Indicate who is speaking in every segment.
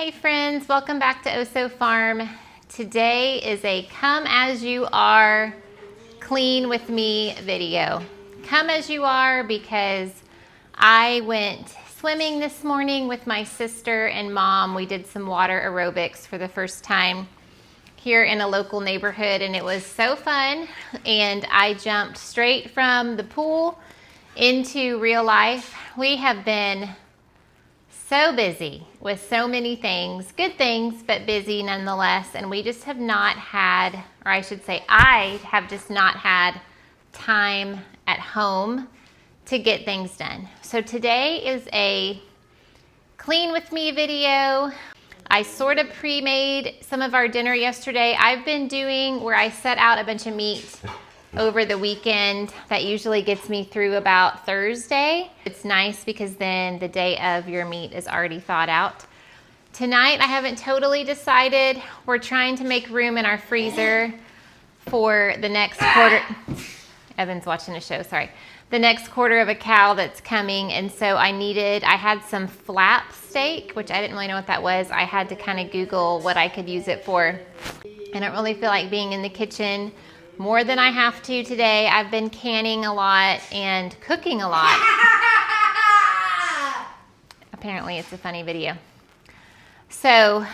Speaker 1: Hey friends, welcome back to Oso Farm. Today is a come as you are, clean with me video. Come as you are because I went swimming this morning with my sister and mom. We did some water aerobics for the first time here in a local neighborhood and it was so fun. And I jumped straight from the pool into real life. We have been so busy with so many things, good things, but busy nonetheless. And we just have not had, or I should say, I have just not had time at home to get things done. So today is a clean with me video. I sort of pre-made some of our dinner yesterday. I've been doing where I set out a bunch of meat over the weekend. That usually gets me through about Thursday. It's nice because then the day of your meat is already thawed out. Tonight, I haven't totally decided. We're trying to make room in our freezer for the next quarter. Evan's watching a show, sorry. The next quarter of a cow that's coming. And so I had some flap steak, which I didn't really know what that was. I had to kind of Google what I could use it for. I don't really feel like being in the kitchen more than I have to today. I've been canning a lot and cooking a lot. Apparently it's a funny video. So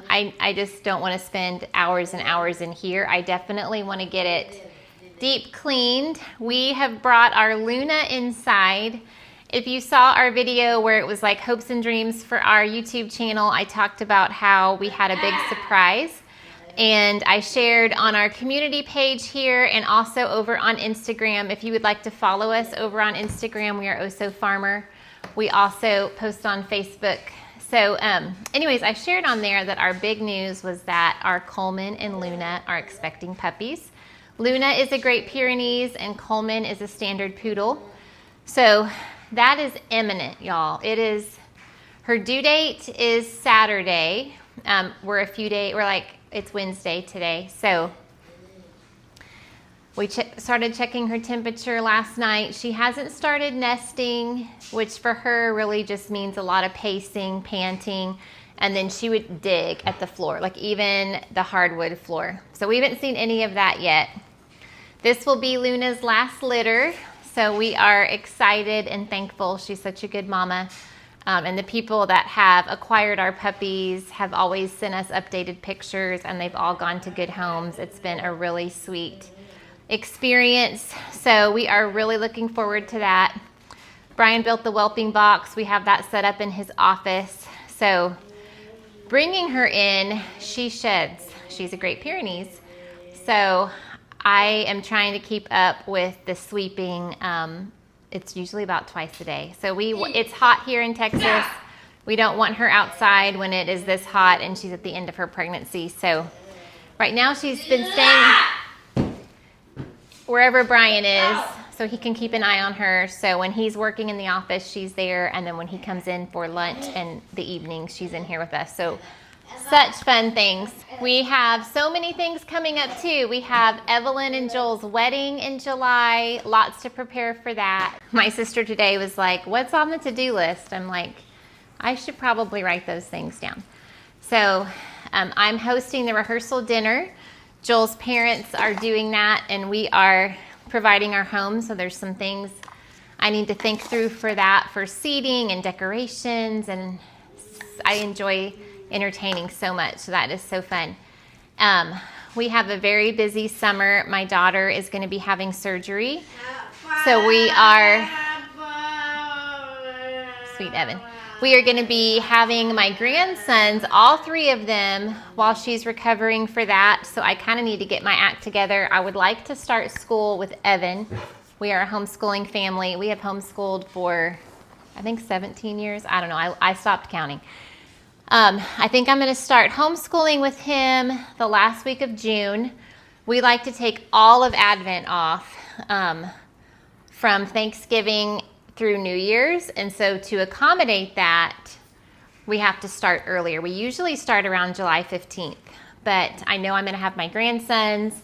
Speaker 1: I just don't want to spend hours and hours in here. I definitely want to get it deep cleaned. We have brought our Luna inside. If you saw our video where it was like hopes and dreams for our YouTube channel, I talked about how we had a big surprise. And I shared on our community page here and also over on Instagram. If you would like to follow us over on Instagram, we are Oso Farmer. We also post on Facebook. So anyways, I shared on there that our big news was that our Coleman and Luna are expecting puppies. Luna is a Great Pyrenees and Coleman is a standard poodle. So that is imminent, y'all. Her due date is Saturday. It's Wednesday today. So we started checking her temperature last night. She hasn't started nesting, which for her really just means a lot of pacing, panting, and then she would dig at the floor, like even the hardwood floor. So we haven't seen any of that yet. This will be Luna's last litter. So we are excited and thankful. She's such a good mama. And the people that have acquired our puppies have always sent us updated pictures and they've all gone to good homes. It's been a really sweet experience. So we are really looking forward to that. Brian built the whelping box. We have that set up in his office. So bringing her in, she sheds. She's a Great Pyrenees. So I am trying to keep up with the sweeping. It's usually about twice a day. So it's hot here in Texas. We don't want her outside when it is this hot and she's at the end of her pregnancy. So right now she's been staying wherever Brian is so he can keep an eye on her. So when he's working in the office, she's there. And then when he comes in for lunch and the evening, she's in here with us. So such fun things. We have so many things coming up too. We have Evelyn and Joel's wedding in July. Lots to prepare for that. My sister today was like, what's on the to-do list? I'm like, I should probably write those things down. So I'm hosting the rehearsal dinner. Joel's parents are doing that and we are providing our home. So there's some things I need to think through for that, for seating and decorations. And I enjoy entertaining so much. So that is so fun. We have a very busy summer. My daughter is going to be having surgery. So we are, sweet Evan, we are going to be having my grandsons, all three of them, while she's recovering for that. So I kind of need to get my act together. I would like to start school with Evan. We are a homeschooling family. We have homeschooled for, I think 17 years. I don't know. I stopped counting. I think I'm going to start homeschooling with him the last week of June. We like to take all of Advent off from Thanksgiving through New Year's. And so to accommodate that, we have to start earlier. We usually start around July 15th. But I know I'm going to have my grandsons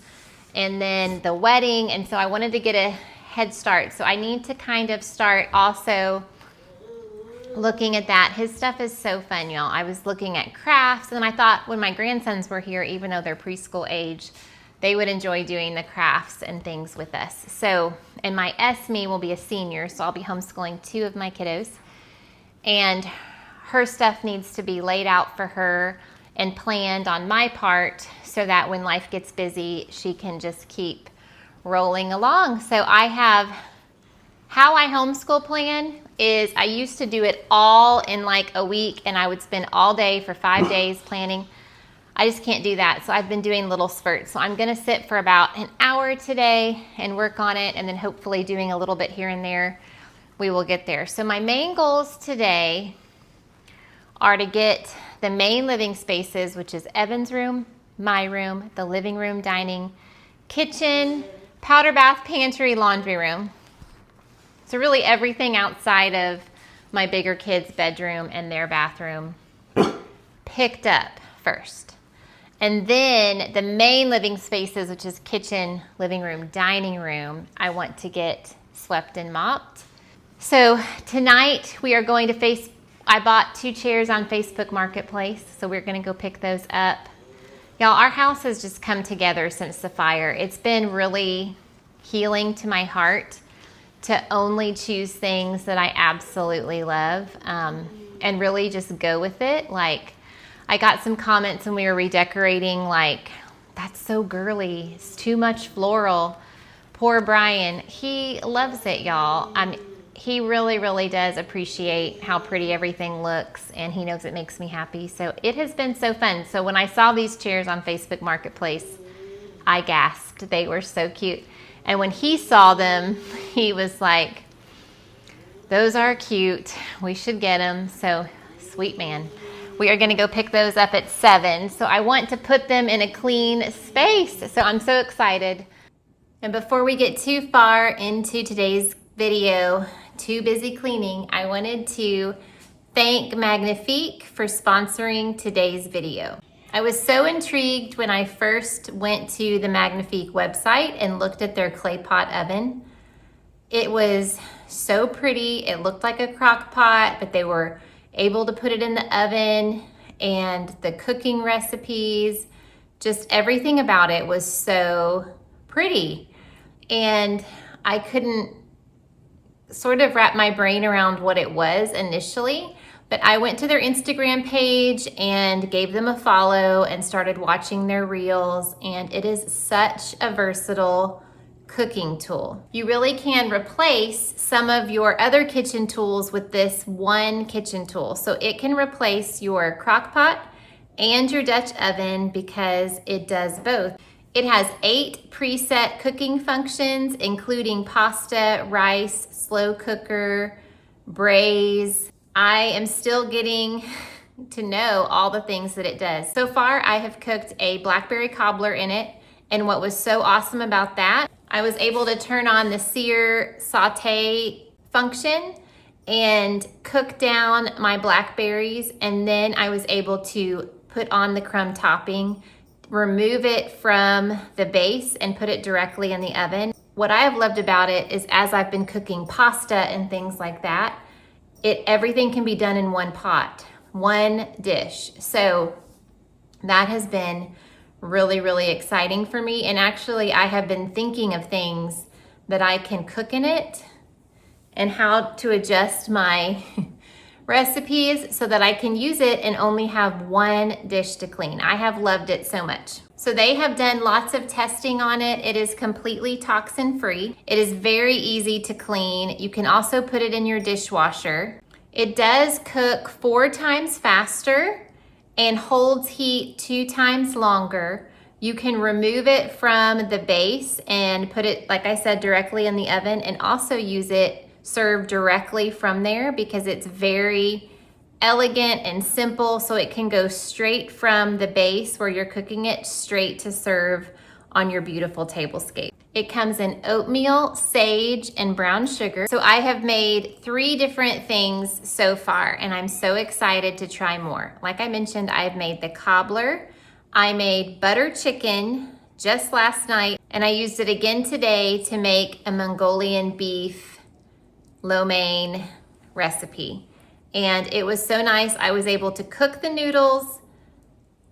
Speaker 1: and then the wedding. And so I wanted to get a head start. So I need to kind of start also looking at that. His stuff is so fun, y'all. I was looking at crafts, and I thought when my grandsons were here, even though they're preschool age, they would enjoy doing the crafts and things with us. So, and my Esme will be a senior, so I'll be homeschooling 2 of my kiddos. And her stuff needs to be laid out for her and planned on my part so that when life gets busy, she can just keep rolling along. So how I homeschool plan is I used to do it all in like a week, and I would spend all day for 5 days planning. I just can't do that. So I've been doing little spurts. So I'm going to sit for about an hour today and work on it, and then hopefully doing a little bit here and there, we will get there. So my main goals today are to get the main living spaces, which is Evan's room, my room, the living room, dining, kitchen, powder bath, pantry, laundry room. So really everything outside of my bigger kids' bedroom and their bathroom picked up first. And then the main living spaces, which is kitchen, living room, dining room, I want to get swept and mopped. So tonight we are going to I bought 2 chairs on Facebook Marketplace, so we're going to go pick those up. Y'all, our house has just come together since the fire. It's been really healing to my heart to only choose things that I absolutely love, and really just go with it. Like, I got some comments when we were redecorating, like, that's so girly, it's too much floral. Poor Brian, he loves it, y'all. He really, really does appreciate how pretty everything looks, and he knows it makes me happy. So it has been so fun. So when I saw these chairs on Facebook Marketplace, I gasped. They were so cute. And when he saw them, he was like, those are cute. We should get them. So sweet man. We are going to go pick those up at 7. So I want to put them in a clean space. So I'm so excited. And before we get too far into today's video, too busy cleaning, I wanted to thank Magnifique for sponsoring today's video. I was so intrigued when I first went to the Magnifique website and looked at their clay pot oven. It was so pretty. It looked like a crock pot, but they were able to put it in the oven, and the cooking recipes, just everything about it was so pretty. And I couldn't sort of wrap my brain around what it was initially, but I went to their Instagram page and gave them a follow and started watching their reels, and it is such a versatile cooking tool. You really can replace some of your other kitchen tools with this one kitchen tool. So it can replace your crock pot and your Dutch oven because it does both. It has 8 preset cooking functions, including pasta, rice, slow cooker, braise. I am still getting to know all the things that it does. So far, I have cooked a blackberry cobbler in it, and what was so awesome about that, I was able to turn on the sear saute function and cook down my blackberries, and then I was able to put on the crumb topping, remove it from the base, and put it directly in the oven. What I have loved about it is as I've been cooking pasta and things like that, everything can be done in one pot, one dish. So that has been really, really exciting for me. And actually, I have been thinking of things that I can cook in it and how to adjust my recipes so that I can use it and only have one dish to clean. I have loved it so much. So they have done lots of testing on it. It is completely toxin free. It is very easy to clean. You can also put it in your dishwasher. It does cook 4 times faster and holds heat 2 times longer. You can remove it from the base and put it, like I said, directly in the oven, and also use it served directly from there because it's very elegant and simple, so it can go straight from the base where you're cooking it straight to serve on your beautiful tablescape. It comes in oatmeal, sage, and brown sugar. So I have made 3 different things so far, and I'm so excited to try more. Like I mentioned, I've made the cobbler. I made butter chicken just last night, and I used it again today to make a Mongolian beef lo mein recipe. And it was so nice. I was able to cook the noodles,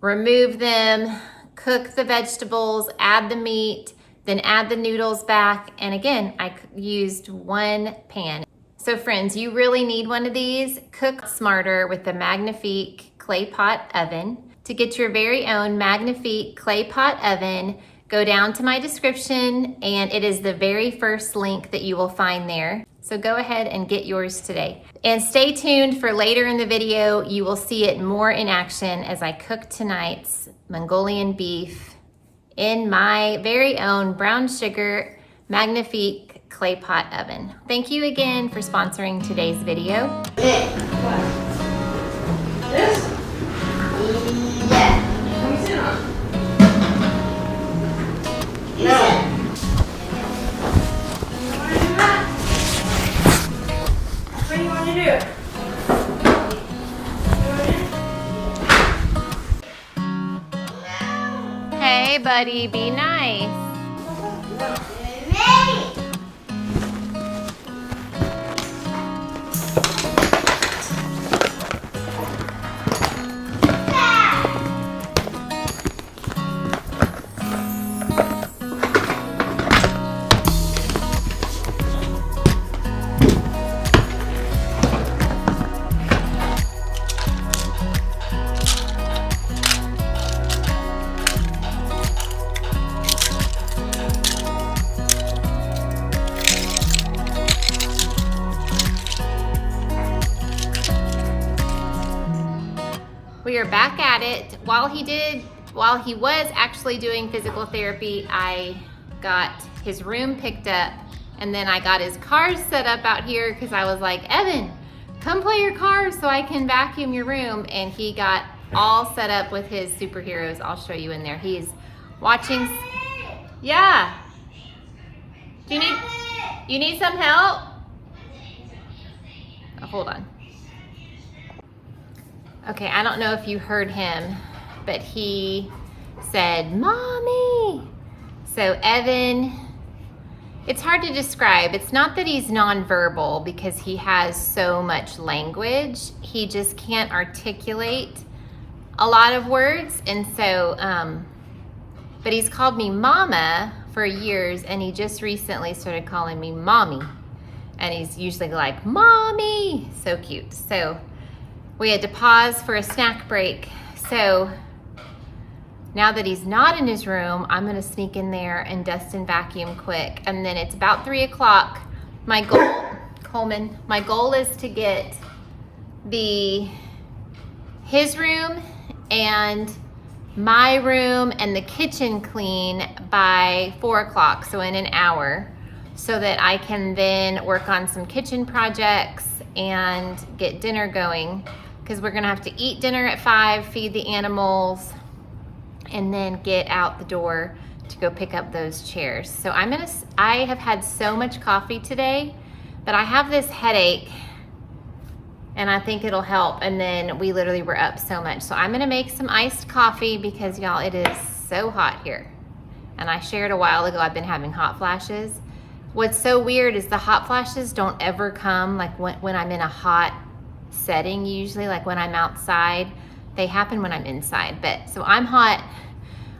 Speaker 1: remove them, cook the vegetables, add the meat, then add the noodles back. And again, I used one pan. So friends, you really need one of these. Cook smarter with the Magnifique clay pot oven. To get your very own Magnifique clay pot oven, go down to my description and it is the very first link that you will find there. So go ahead and get yours today. And stay tuned for later in the video. You will see it more in action as I cook tonight's Mongolian beef in my very own brown sugar Magnifique clay pot oven. Thank you again for sponsoring today's video.
Speaker 2: This? Yeah. Let me sit on. No. What do you want to do?
Speaker 1: Hey buddy, be nice. We are back at it. While he was actually doing physical therapy, I got his room picked up and then I got his cars set up out here because I was like, Evan, come play your cars so I can vacuum your room. And he got all set up with his superheroes. I'll show you in there. He's watching. Yeah. Do you need some help? Oh, hold on. Okay, I don't know if you heard him, but he said, Mommy. So Evan, it's hard to describe. It's not that he's nonverbal because he has so much language. He just can't articulate a lot of words. And so, but he's called me Mama for years, and he just recently started calling me Mommy. And he's usually like, Mommy. So cute. So we had to pause for a snack break. So now that he's not in his room, I'm gonna sneak in there and dust and vacuum quick. And then it's about 3 o'clock. My goal, Coleman, my goal is to get his room and my room and the kitchen clean by 4 o'clock, so in an hour, so that I can then work on some kitchen projects and get dinner going. Because we're gonna have to eat dinner at 5, feed the animals, and then get out the door to go pick up those chairs. So I have had so much coffee today that I have this headache, and I think it'll help. And then we literally were up so much. So I'm gonna make some iced coffee because y'all, it is so hot here. And I shared a while ago, I've been having hot flashes. What's so weird is the hot flashes don't ever come like when I'm in a hot setting. Usually like when I'm outside, they happen when I'm inside. But so I'm hot.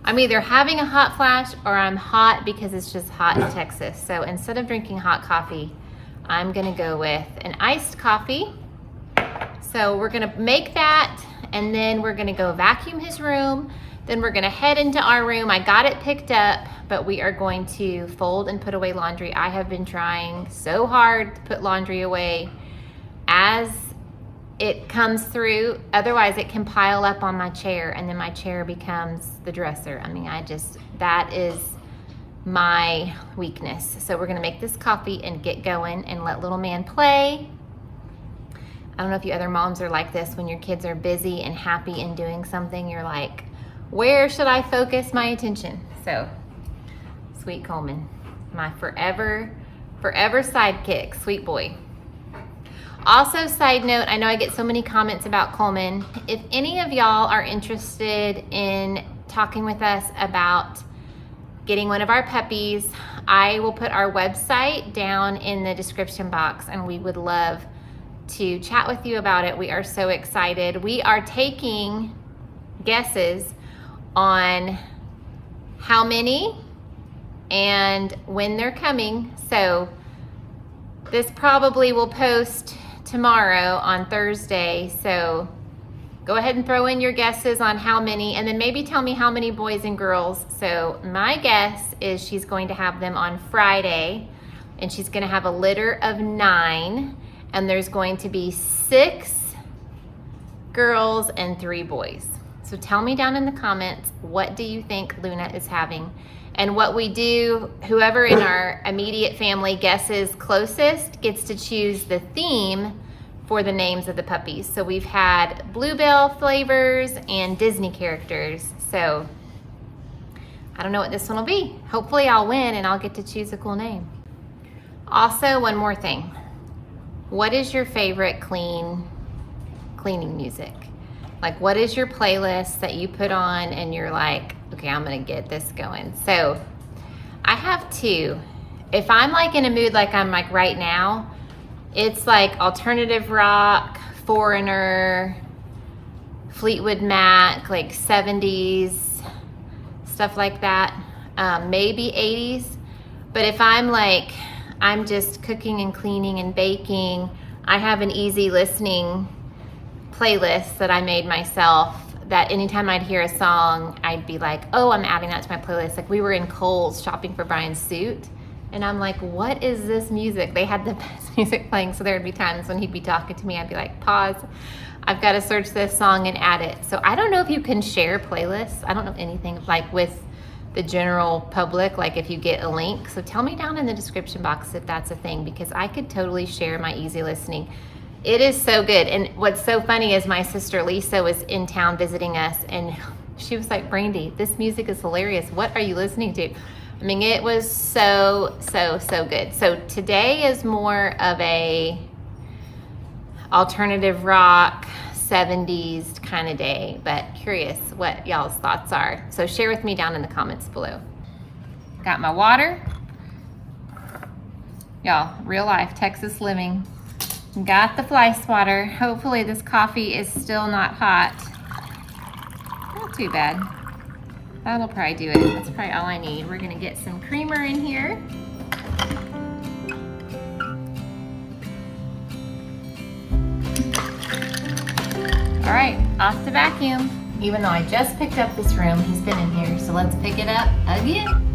Speaker 1: I'm either having a hot flash or I'm hot because it's just hot in Texas. So instead of drinking hot coffee, I'm gonna go with an iced coffee. So we're gonna make that, and then we're gonna go vacuum his room. Then we're gonna head into our room. I got it picked up, but we are going to fold and put away laundry. I have been trying so hard to put laundry away as it comes through. Otherwise it can pile up on my chair, and then my chair becomes the dresser. I mean, that is my weakness. So we're gonna make this coffee and get going and let little man play. I don't know if you other moms are like this. When your kids are busy and happy and doing something, you're like, where should I focus my attention? So, sweet Coleman, my forever sidekick, sweet boy. Also, side note, I know I get so many comments about Coleman. If any of y'all are interested in talking with us about getting one of our puppies, I will put our website down in the description box, and we would love to chat with you about it. We are so excited. We are taking guesses on how many and when they're coming. So this probably will post tomorrow on Thursday. So go ahead and throw in your guesses on how many, and then maybe tell me how many boys and girls. So my guess is she's going to have them on Friday, and she's going to have a litter of 9, and there's going to be 6 girls and 3 boys. So tell me down in the comments, what do you think Luna is having? And what we do, whoever in our immediate family guesses closest gets to choose the theme for the names of the puppies. So we've had Bluebell flavors and Disney characters. So I don't know what this one will be. Hopefully I'll win and I'll get to choose a cool name. Also, one more thing. What is your favorite cleaning music? Like, what is your playlist that you put on and you're like, okay, I'm gonna get this going? So I have 2. If I'm like in a mood like I'm like right now, it's like alternative rock, Foreigner, Fleetwood Mac, like 70s, stuff like that. Maybe 80s. But if I'm like, I'm just cooking and cleaning and baking, I have an easy listening playlist that I made myself that anytime I'd hear a song, I'd be like, oh, I'm adding that to my playlist. Like, we were in Kohl's shopping for Brian's suit, and I'm like, what is this music? They had the best music playing, so there would be times when he'd be talking to me, I'd be like, pause, I've got to search this song and add it. So I don't know if you can share playlists. I don't know anything like with the general public, like if you get a link. So tell me down in the description box if that's a thing, because I could totally share my easy listening. It is so good. And what's so funny is my sister Lisa was in town visiting us, and she was like, Brandy, this music is hilarious. What are you listening to? I mean, it was so good. So today is more of a alternative rock, 70s kind of day, but curious what y'all's thoughts are. So share with me down in the comments below. Got my water. Y'all, real life, Texas living. Got the fly swatter. Hopefully this coffee is still not hot. Not too bad. That'll probably do it. That's probably all I need. We're gonna get some creamer in here. All right, off to vacuum. Even though I just picked up this room, he's been in here, so let's pick it up again.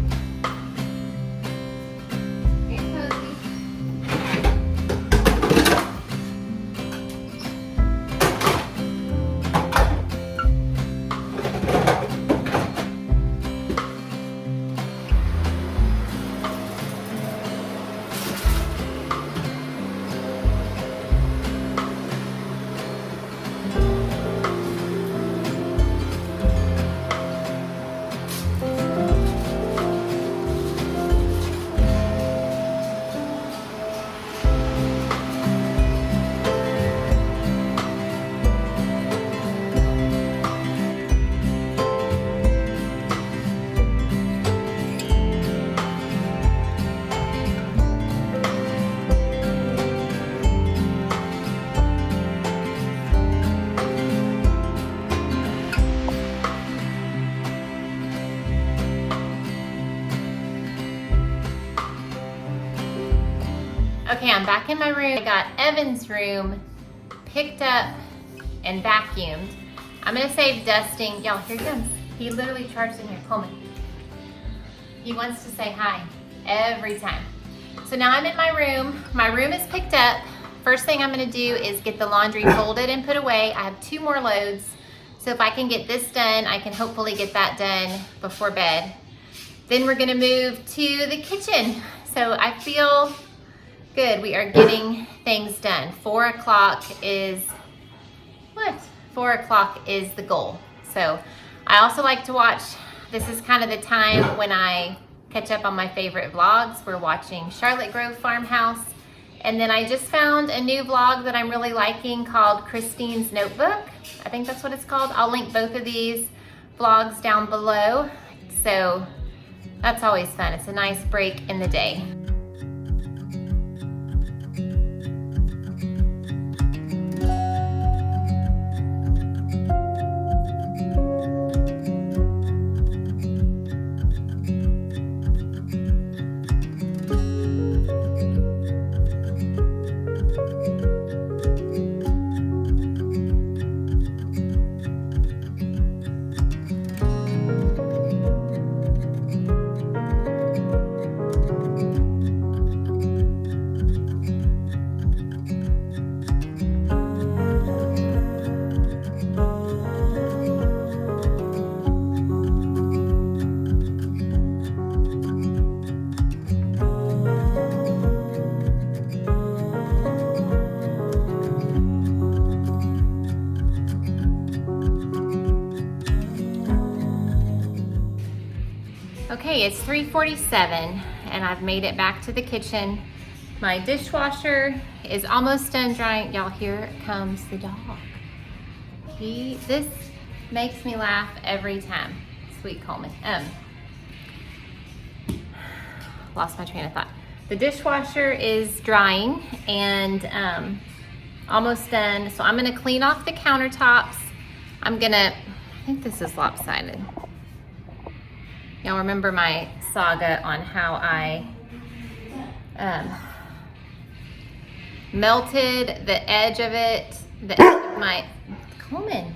Speaker 1: Okay, I'm back in my room. I got Evan's room picked up and vacuumed. I'm gonna save dusting. Y'all, here he comes. He literally charged in here. Coleman. He wants to say hi every time. So now I'm in my room. My room is picked up. First thing I'm gonna do is get the laundry folded and put away. I have 2 more loads. So if I can get this done, I can hopefully get that done before bed. Then we're gonna move to the kitchen. So I feel good. We are getting things done. 4 o'clock is, what? 4 o'clock is the goal. So I also like to watch, this is kind of the time when I catch up on my favorite vlogs. We're watching Charlotte Grove Farmhouse. And then I just found a new vlog that I'm really liking called Christine's Notebook. I think that's what it's called. I'll link both of these vlogs down below. So that's always fun. It's a nice break in the day. Okay, it's 3:47 and I've made it back to the kitchen. My dishwasher is almost done drying. Y'all, here comes the dog. This makes me laugh every time. Sweet Coleman. Lost my train of thought. The dishwasher is drying and almost done. So I'm gonna clean off the countertops. I think this is lopsided. Y'all remember my saga on how I melted the edge of it, the edge of my Coleman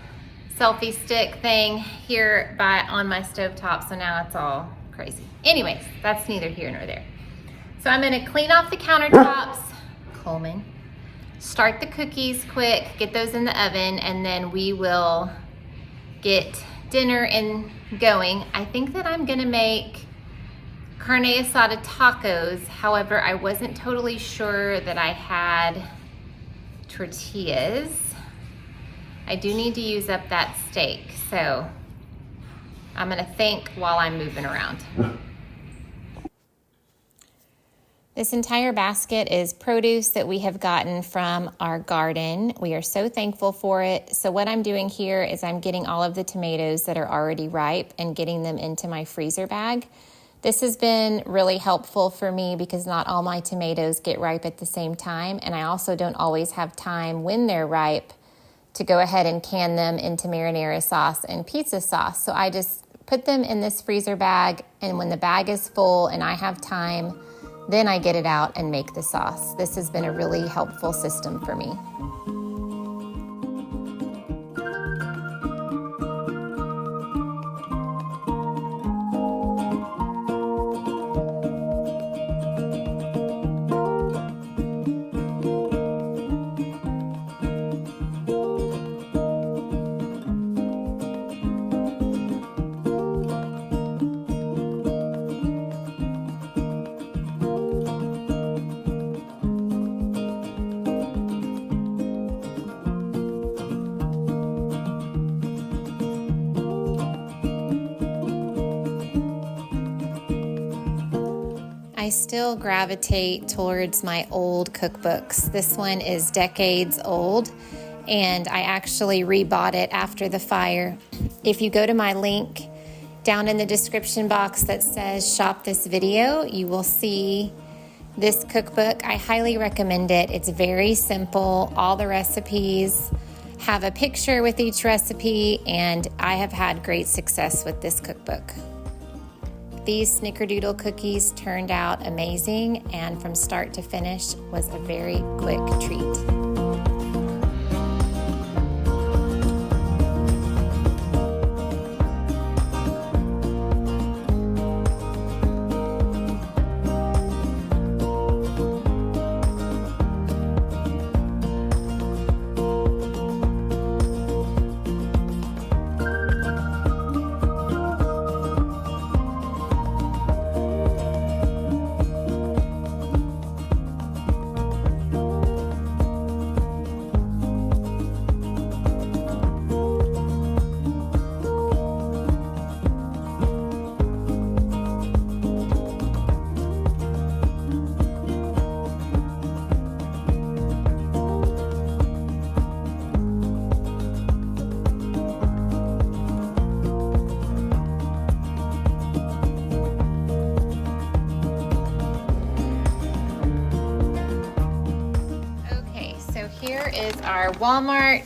Speaker 1: selfie stick thing here on my stovetop, so now it's all crazy. Anyways, that's neither here nor there. So I'm gonna clean off the countertops, Coleman, start the cookies quick, get those in the oven, and then we will get dinner going. I think that I'm gonna make carne asada tacos. However, I wasn't totally sure that I had tortillas. I do need to use up that steak, so I'm gonna think while I'm moving around. This entire basket is produce that we have gotten from our garden. We are so thankful for it. So what I'm doing here is I'm getting all of the tomatoes that are already ripe and getting them into my freezer bag. This has been really helpful for me because not all my tomatoes get ripe at the same time, and I also don't always have time when they're ripe to go ahead and can them into marinara sauce and pizza sauce. So I just put them in this freezer bag, and when the bag is full and I have time, then I get it out and make the sauce. This has been a really helpful system for me. I still gravitate towards my old cookbooks. This one is decades old, and I actually rebought it after the fire. If you go to my link down in the description box that says shop this video, you will see this cookbook. I highly recommend it. It's very simple. All the recipes have a picture with each recipe, and I have had great success with this cookbook. These snickerdoodle cookies turned out amazing, and from start to finish was a very quick treat. Here is our Walmart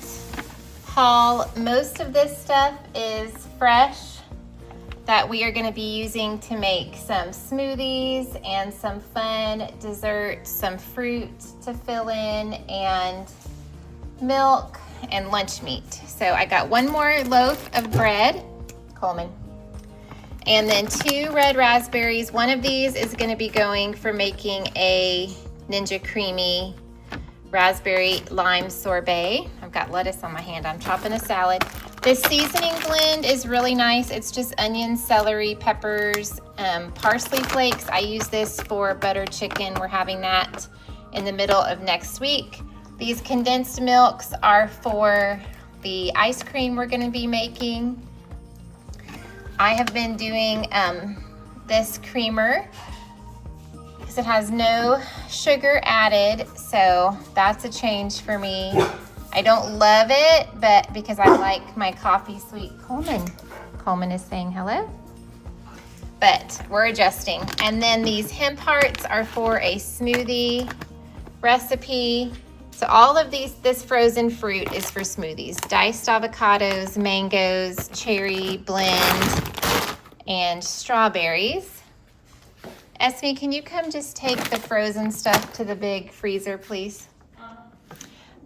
Speaker 1: haul. Most of this stuff is fresh that we are going to be using to make some smoothies and some fun desserts, some fruit to fill in, and milk and lunch meat. So I got one more loaf of bread, Coleman, and then 2 red raspberries. One of these is going to be going for making a Ninja Creamy raspberry lime sorbet. I've got lettuce on my hand. I'm chopping a salad. This seasoning blend is really nice. It's just onions, celery, peppers, parsley flakes. I use this for butter chicken. We're having that in the middle of next week. These condensed milks are for the ice cream we're going to be making. I have been doing this creamer because it has no sugar added, so that's a change for me. I don't love it, but because I like my coffee sweet. Coleman is saying hello. But we're adjusting. And then these hemp hearts are for a smoothie recipe. So all of this frozen fruit is for smoothies. Diced avocados, mangoes, cherry blend, and strawberries. Esme, can you come just take the frozen stuff to the big freezer, please?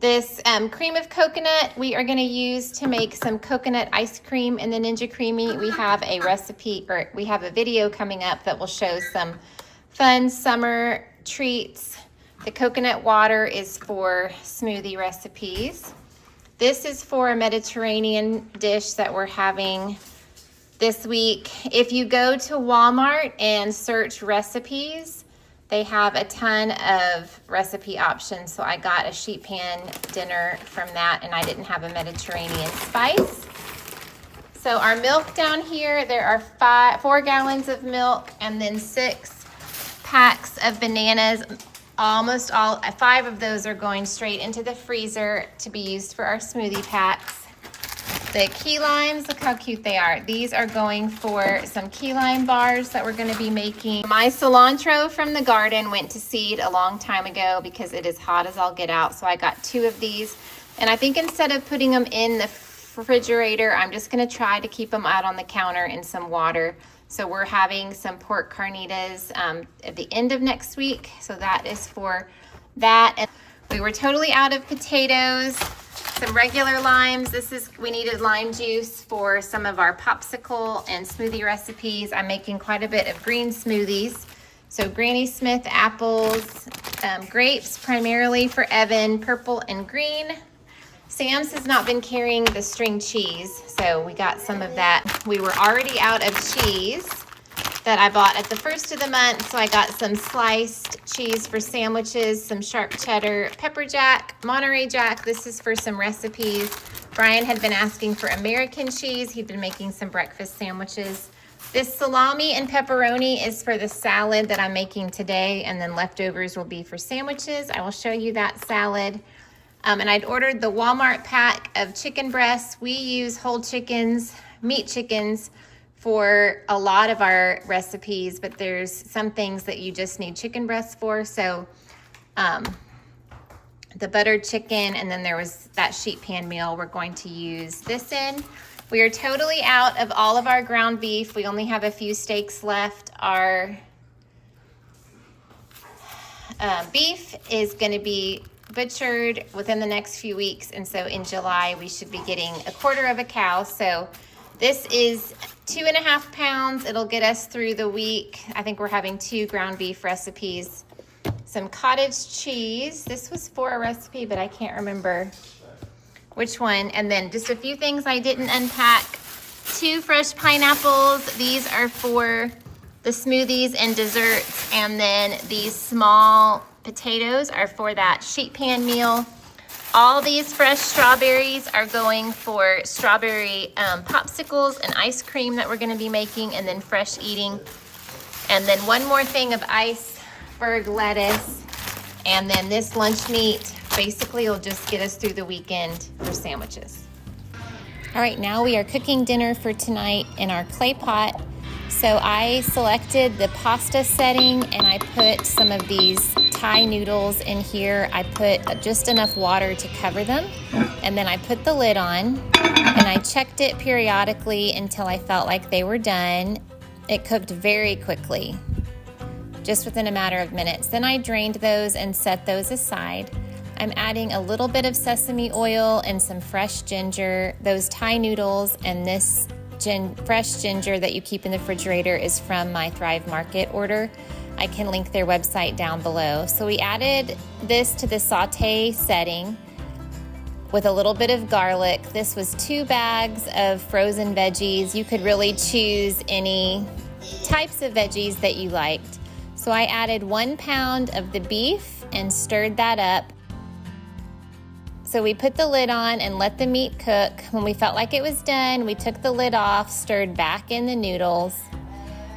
Speaker 1: This cream of coconut we are going to use to make some coconut ice cream in the Ninja Creamy. We have a recipe, or we have a video coming up that will show some fun summer treats. The coconut water is for smoothie recipes. This is for a Mediterranean dish that we're having this week. If you go to Walmart and search recipes, they have a ton of recipe options. So I got a sheet pan dinner from that, and I didn't have a Mediterranean spice. So our milk down here, there are 4 gallons of milk and then 6 packs of bananas. Almost all, 5 of those are going straight into the freezer to be used for our smoothie packs. The key limes, look how cute they are. These are going for some key lime bars that we're going to be making. My cilantro from the garden went to seed a long time ago because it is hot as all get out. So I got 2 of these. And I think instead of putting them in the refrigerator, I'm just going to try to keep them out on the counter in some water. So we're having some pork carnitas at the end of next week. So that is for that. And we were totally out of potatoes. Some regular limes. We needed lime juice for some of our popsicle and smoothie recipes. I'm making quite a bit of green smoothies. So Granny Smith apples, grapes primarily for Evan, purple and green. Sam's has not been carrying the string cheese, so we got some of that. We were already out of cheese that I bought at the first of the month, so I got some sliced cheese for sandwiches, some sharp cheddar, pepper jack, Monterey Jack. This is for some recipes. Brian had been asking for American cheese. He'd been making some breakfast sandwiches. This salami and pepperoni is for the salad that I'm making today, and then leftovers will be for sandwiches. I will show you that salad. And I'd ordered the Walmart pack of chicken breasts. We use whole chickens, meat chickens, for a lot of our recipes, but there's some things that you just need chicken breasts for. So the buttered chicken, and then there was that sheet pan meal we're going to use this in. We are totally out of all of our ground beef. We only have a few steaks left. Our beef is going to be butchered within the next few weeks, and so in July we should be getting a quarter of a cow. So this is 2.5 pounds. It'll get us through the week. I think we're having 2 ground beef recipes. Some cottage cheese. This was for a recipe, but I can't remember which one. And then just a few things I didn't unpack. 2 fresh pineapples. These are for the smoothies and desserts. And then these small potatoes are for that sheet pan meal. All these fresh strawberries are going for strawberry popsicles and ice cream that we're going to be making, and then fresh eating. And then one more thing of iceberg lettuce. And then this lunch meat basically will just get us through the weekend for sandwiches. All right, now we are cooking dinner for tonight in our clay pot. So I selected the pasta setting, and I put some of these Thai noodles in here. I put just enough water to cover them, and then I put the lid on, and I checked it periodically until I felt like they were done. It cooked very quickly, just within a matter of minutes. Then I drained those and set those aside. I'm adding a little bit of sesame oil and some fresh ginger. Those Thai noodles and this fresh ginger that you keep in the refrigerator is from my Thrive Market order. I can link their website down below. So we added this to the saute setting with a little bit of garlic. This was 2 bags of frozen veggies. You could really choose any types of veggies that you liked. So I added 1 pound of the beef and stirred that up. So we put the lid on and let the meat cook. When we felt like it was done, we took the lid off, stirred back in the noodles.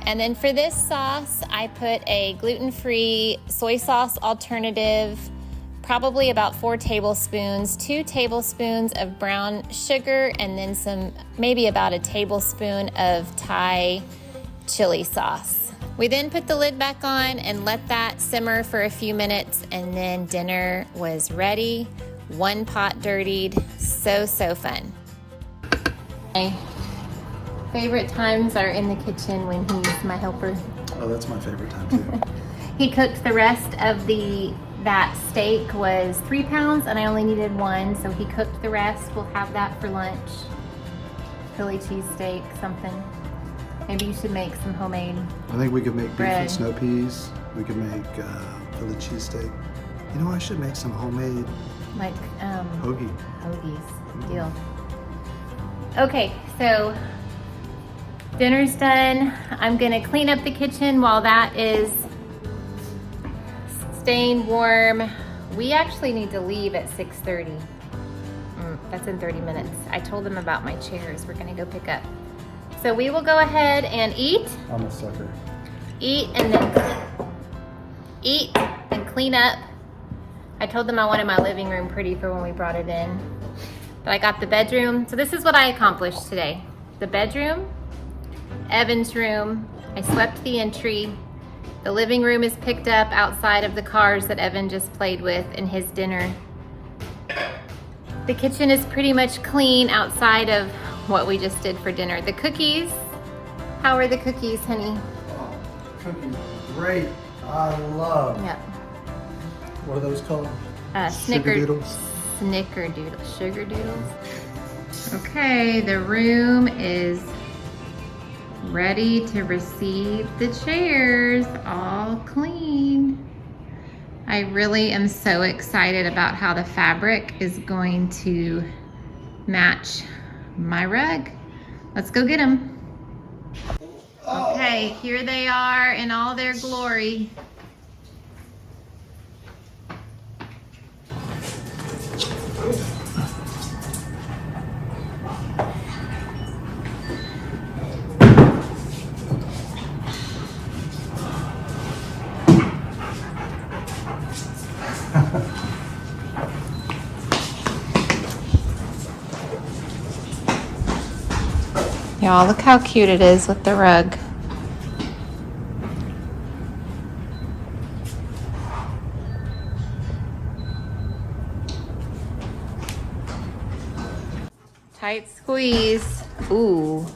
Speaker 1: And then for this sauce, I put a gluten-free soy sauce alternative, probably about 4 tablespoons, 2 tablespoons of brown sugar, and then maybe about a tablespoon of Thai chili sauce. We then put the lid back on and let that simmer for a few minutes, and then dinner was ready. 1 pot dirtied. So fun. My favorite times are in the kitchen when he's my helper.
Speaker 3: Oh, that's my favorite time too.
Speaker 1: He cooked the rest of that steak was 3 pounds and I only needed 1, so he cooked the rest. We'll have that for lunch. Philly cheesesteak, something. Maybe you should make some homemade.
Speaker 3: I think we could make beef
Speaker 1: bread.
Speaker 3: and snow peas. We could make Philly cheesesteak. You know, I should make some homemade
Speaker 1: Like
Speaker 3: hoagie.
Speaker 1: hoagies. Deal. Okay, so dinner's done. I'm gonna clean up the kitchen while that is staying warm. We actually need to leave at 6:30. That's in 30 minutes. I told them about my chairs. We're gonna go pick up. So we will go ahead and eat.
Speaker 3: I'm a sucker.
Speaker 1: Eat and clean up. I told them I wanted my living room pretty for when we brought it in. But I got the bedroom. So this is what I accomplished today. The bedroom, Evan's room. I swept the entry. The living room is picked up outside of the cars that Evan just played with in his dinner. The kitchen is pretty much clean outside of what we just did for dinner. The cookies, how are the cookies, honey?
Speaker 3: Oh, cookies, great. I love.
Speaker 1: Yep.
Speaker 3: What are those called?
Speaker 1: Snickerdoodles. Snickerdoodles. Sugar doodles. Okay, the room is ready to receive the chairs, all clean. I really am so excited about how the fabric is going to match my rug. Let's go get them. Okay, here they are in all their glory. Y'all, look how cute it is with the rug. Tight squeeze. Ooh.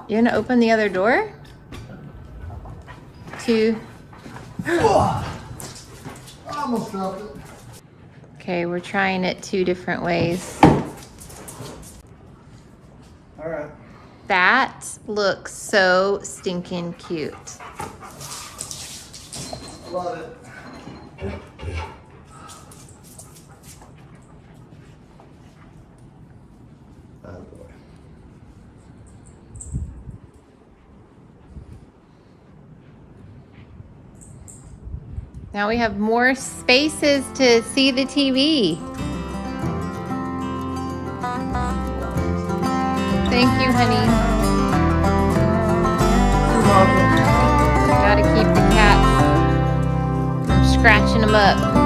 Speaker 1: You gonna open the other door?
Speaker 3: I almost dropped it.
Speaker 1: Okay, we're trying it 2 different ways.
Speaker 3: All right.
Speaker 1: That looks so stinking cute.
Speaker 3: Love it. Oh boy.
Speaker 1: Now we have more spaces to see the TV. Thank you, honey.
Speaker 3: You're welcome.
Speaker 1: Gotta keep the cats from scratching them up.